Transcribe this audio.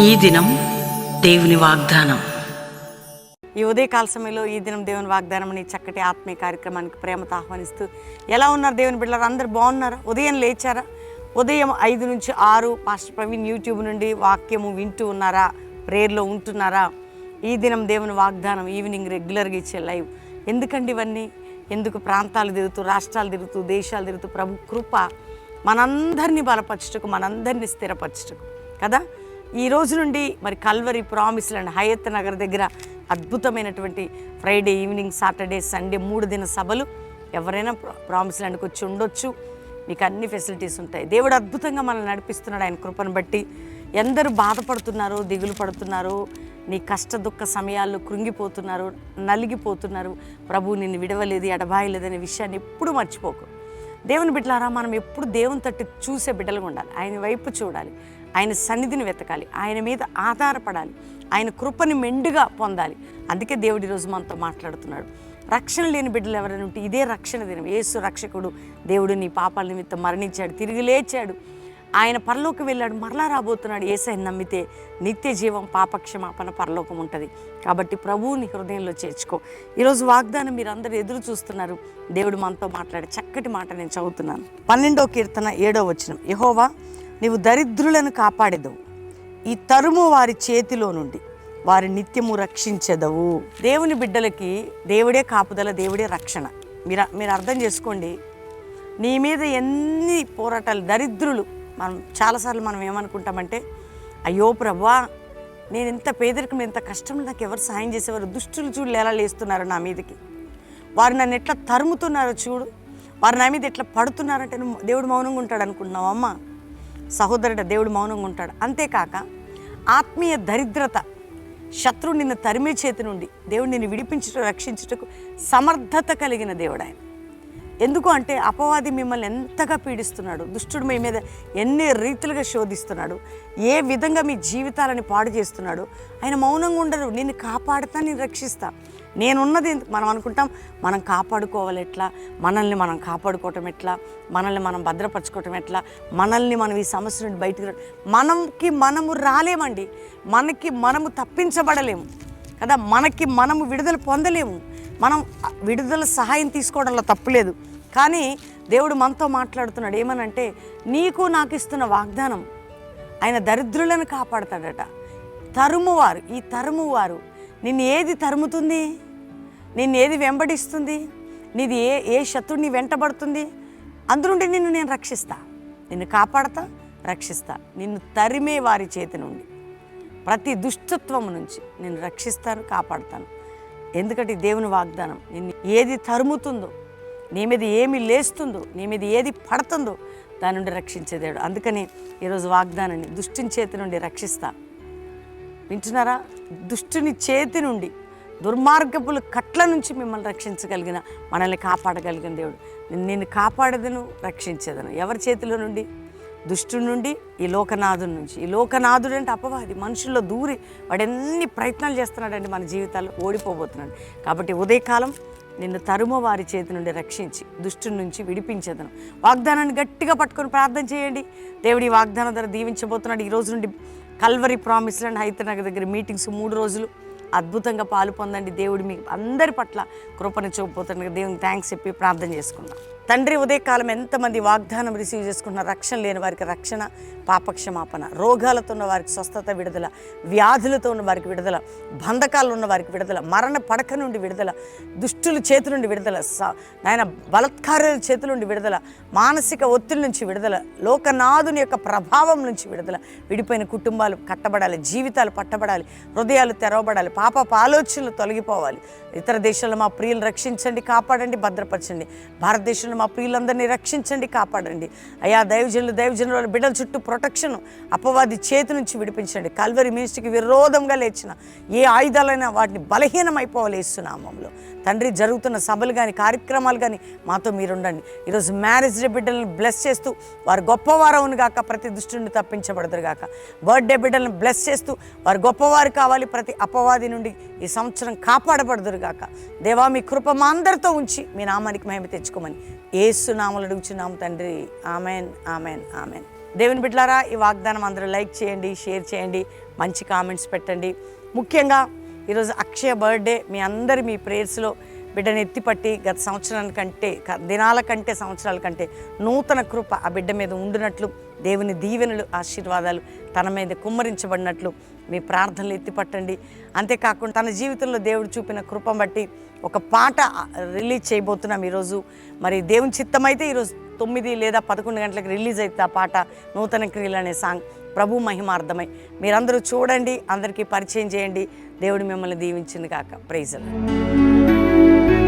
ఈ దినం దేవుని వాగ్దానం. ఈ ఉదయకాల సమయంలో ఈ దినం దేవుని వాగ్దానం అనే చక్కటి ఆత్మీయ కార్యక్రమానికి ప్రేమతో ఆహ్వానిస్తూ, ఎలా ఉన్నారు దేవుని బిడ్డలారా? అందరు బాగున్నారా? ఉదయం లేచారా? ఉదయం 5 నుంచి 6 పాస్టర్ ప్రవీణ్ యూట్యూబ్ నుండి వాక్యము వింటూ ఉన్నారా? ప్రేయర్లో ఉంటున్నారా? ఈ దినం దేవుని వాగ్దానం ఈవినింగ్ రెగ్యులర్గా ఇచ్చే లైవ్. ఎందుకండి ఇవన్నీ? ఎందుకు ప్రాంతాలు తిరుగుతూ, రాష్ట్రాలు తిరుగుతూ, దేశాలు తిరుగుతూ ప్రభు కృప మనందరినీ బలపరచుటకు, మనందరినీ స్థిరపరచుటకు కదా. ఈ రోజు నుండి మరి Calvary promise land Hayath Nagar దగ్గర అద్భుతమైనటువంటి ఫ్రైడే ఈవినింగ్, సాటర్డే, సండే 3 దిన సభలు. ఎవరైనా ప్రామిస్ ల్యాండ్కి వచ్చి ఉండొచ్చు. మీకు అన్ని ఫెసిలిటీస్ ఉంటాయి. దేవుడు అద్భుతంగా మనల్ని నడిపిస్తున్నాడు. ఆయన కృపను బట్టి ఎందరూ బాధపడుతున్నారో, దిగులు పడుతున్నారో, నీ కష్ట దుఃఖ సమయాల్లో కృంగిపోతున్నారు, నలిగిపోతున్నారు. ప్రభు నిన్ను విడవలేదు, ఎడబాయలేదనే విషయాన్ని ఎప్పుడు మర్చిపోకు. దేవుని బిడ్డలారా, మనం ఎప్పుడు దేవుని తట్టు చూసే బిడ్డలుగా ఉండాలి. ఆయన వైపు చూడాలి, ఆయన సన్నిధిని వెతకాలి, ఆయన మీద ఆధారపడాలి, ఆయన కృపని మెండుగా పొందాలి. అందుకే దేవుడు ఈరోజు మనతో మాట్లాడుతున్నాడు. రక్షణ లేని బిడ్డలు ఎవరైనా ఉంటే ఇదే రక్షణ దినం. యేసు రక్షకుడు, దేవుడు నీ పాపాల నిమిత్తం మరణించాడు, తిరిగి లేచాడు, ఆయన పరలోకం వెళ్ళాడు, మరలా రాబోతున్నాడు. యేసయ్యను నమ్మితే నిత్య జీవం, పాపక్షమాపణ, పరలోకం ఉంటుంది. కాబట్టి ప్రభువుని హృదయంలో చేర్చుకో. ఈరోజు వాగ్దానం మీరు అందరూ ఎదురు చూస్తున్నారు. దేవుడు మనతో మాట్లాడే చక్కటి మాట నేను చదువుతున్నాను. 12వ కీర్తన 7వ వచనం. యెహోవా, నీవు దరిద్రులను కాపాడెదవు, ఈ తరుము వారి చేతిలో నుండి వారి నిత్యము రక్షించెదవు. దేవుని బిడ్డలకి దేవుడే కాపుదల, దేవుడే రక్షణ. మీరు అర్థం చేసుకోండి. నీ మీద ఎన్ని పోరాటాలు, దరిద్రులు. చాలాసార్లు మనం ఏమనుకుంటామంటే, అయ్యో ప్రభువా, నేను ఇంత పేదరికం, ఇంత కష్టంలో నాకు ఎవరు సాయం చేసేవారు? దుష్టులు చూడు ఎలా లేస్తున్నారు నా మీదకి, వారు నన్ను ఎట్లా తరుముతున్నారో చూడు, వారు నా మీద ఎట్లా పడుతున్నారంటే దేవుడు మౌనంగా ఉంటాడు అనుకుంటున్నావు అమ్మ సహోదరుడ. దేవుడు మౌనంగా ఉంటాడు. అంతేకాక ఆత్మీయ దరిద్రత, శత్రువు నిన్ను తరిమే చేతి నుండి దేవుడు నిన్ను విడిపించుట, రక్షించుటకు సమర్థత కలిగిన దేవుడు ఆయన. ఎందుకు అంటే అపవాది మిమ్మల్ని ఎంతగా పీడిస్తున్నాడు, దుష్టుడు మీ మీద ఎన్ని రీతులుగా శోధిస్తున్నాడు, ఏ విధంగా మీ జీవితాలని పాడు చేస్తున్నాడు. ఆయన మౌనంగా ఉండరు. నిన్ను కాపాడుతా, నేను రక్షిస్తా. నేనున్నది మనం అనుకుంటాం, మనం కాపాడుకోవాలి ఎట్లా, మనల్ని మనం కాపాడుకోవటం ఎట్లా, మనల్ని మనం భద్రపరచుకోవటం ఎట్లా, మనల్ని మనం ఈ సమస్య నుండి బయటకు మనము రాలేమండి. మనము తప్పించబడలేము కదా. మనము విడుదల పొందలేము. మనం విడుదల సహాయం తీసుకోవడంలో తప్పులేదు. కానీ దేవుడు మనతో మాట్లాడుతున్నాడు. ఏమనంటే, నీకు నాకు ఇస్తున్న వాగ్దానం, ఆయన దరిద్రులను కాపాడతాడట. తరుమువారు, ఈ తరుమువారు నిన్ను ఏది తరుముతుంది, నిన్ను ఏది వెంబడిస్తుంది, నీది ఏ శత్రువుని వెంటబడుతుంది, అందునుండి నిన్ను నేను రక్షిస్తా, నిన్ను కాపాడతా, రక్షిస్తా. నిన్ను తరిమే వారి చేతి నుండి, ప్రతి దుష్టత్వం నుంచి నేను రక్షిస్తాను, కాపాడుతాను. ఎందుకంటే దేవుని వాగ్దానం, నిన్ను ఏది తరుముతుందో, నీ మీద ఏమి లేస్తుందో, నీ మీద ఏది పడుతుందో దాని నుండి రక్షించే దేవుడు. అందుకని ఈరోజు వాగ్దానాన్ని దుష్టుని చేతి నుండి రక్షిస్తా. వింటున్నారా? దుష్టుని చేతి నుండి, దుర్మార్గపుల కట్ల నుంచి మిమ్మల్ని రక్షించగలిగిన, మనల్ని కాపాడగలిగిన దేవుడు. నిన్ను కాపాడదను, రక్షించేదను. ఎవరి చేతిలో నుండి? దుష్టుడి నుండి, ఈ లోకనాథుడి నుంచి. ఈ లోకనాథుడు అంటే అపవాది, మనుషుల్లో దూరి వాడు ఎన్ని ప్రయత్నాలు చేస్తున్నాడండి మన జీవితాల్లో, ఓడిపోబోతున్నాడు. కాబట్టి ఉదయకాలం నిన్ను తరుము వారి చేతి నుండి రక్షించి దుష్టుడి నుంచి విడిపించేదను. వాగ్దానాన్ని గట్టిగా పట్టుకొని ప్రార్థన చేయండి. దేవుడి వాగ్దానం ద్వారా దీవించబోతున్నాడు. ఈ రోజు నుండి Calvary promise land Hayath Nagar దగ్గర మీటింగ్స్ 3 రోజులు అద్భుతంగా పాలు పొందండి. దేవుడు మీకు అందరి పట్ల కృపను చూపబోతున్నాడు. దేవునికి థ్యాంక్స్ చెప్పి ప్రార్థన చేసుకుందాం. తండ్రి, ఉదయకాలం ఎంతమంది వాగ్దానం రిసీవ్ చేసుకుంటున్నారు? రక్షణ లేని వారికి రక్షణ, పాపక్షమాపణ, రోగాలతో ఉన్న వారికి స్వస్థత, విడుదల, వ్యాధులతో ఉన్న వారికి విడుదల, బంధకాలు ఉన్న వారికి విడుదల, మరణ పడక నుండి విడుదల, దుష్టుల చేతి నుండి విడుదల, నాయన బలత్కారుల చేతుల నుండి విడుదల, మానసిక ఒత్తిడి నుంచి విడుదల, లోకనాథుని యొక్క ప్రభావం నుంచి విడుదల. విడిపోయిన కుటుంబాలు కట్టబడాలి, జీవితాలు పట్టబడాలి, హృదయాలు తెరవబడాలి, పాపపు ఆలోచనలు తొలగిపోవాలి. ఇతర దేశాల్లో మా ప్రియులు రక్షించండి, కాపాడండి, భద్రపరచండి. భారతదేశంలో మా ప్రియులందరినీ రక్షించండి, కాపాడండి. అయా దైవజనుల బిడ్డల చుట్టూ ప్రొటెక్షన్, అపవాది చేతి నుంచి విడిపించండి. కల్వరి మినిస్ట్రీకి విరోధంగా లేచిన ఏ ఆయుధాలైనా వాటిని బలహీనమైపోవాలి యేసునామములో. తండ్రి, జరుగుతున్న సభలు కానీ, కార్యక్రమాలు కానీ మాతో మీరుండండి. ఈరోజు మ్యారేజ్ డే బిడ్డలను బ్లెస్ చేస్తూ వారు గొప్పవారవును గాక, ప్రతి దుష్టుని తప్పించబడదురు గాక. బర్త్డే బిడ్డలను బ్లెస్ చేస్తూ వారు గొప్పవారు కావాలి, ప్రతి అపవాది నుండి ఈ సంవత్సరం కాపాడబడదురు గాక. దేవా, మీ కృప మా అందరితో ఉంచి మీ నామానికి మహిమ తెచ్చుకోమని యేసు నామములో అడుగుచున్నాము తండ్రి. Amen, amen, amen. దేవుని బిడ్డలారా, ఈ వాగ్దానం అందరూ లైక్ చేయండి, షేర్ చేయండి. మంచి కామెంట్స్ పెట్టండి. ముఖ్యంగా ఈరోజు అక్షయ బర్త్డే. మీ ప్రేయర్స్లో బిడ్డను ఎత్తిపట్టి గత సంవత్సరానికంటే దినాల కంటే సంవత్సరాల కంటే నూతన కృప ఆ బిడ్డ మీద ఉండినట్లు, దేవుని దీవెనలు ఆశీర్వాదాలు తన మీద కుమ్మరించబడినట్లు మీ ప్రార్థనలు ఎత్తిపట్టండి. అంతేకాకుండా తన జీవితంలో దేవుడు చూపిన కృపను బట్టి ఒక పాట రిలీజ్ చేయబోతున్నాం ఈరోజు. మరి దేవుని చిత్తమైతే ఈరోజు 9 లేదా 11 గంటలకు రిలీజ్ అవుతుంది ఆ పాట, నూతన క్రియలు అనే సాంగ్. ప్రభు మహిమార్థమై మీరందరూ చూడండి, అందరికీ పరిచయం చేయండి. దేవుడు మిమ్మల్ని దీవించింది కాక. Praise the lord.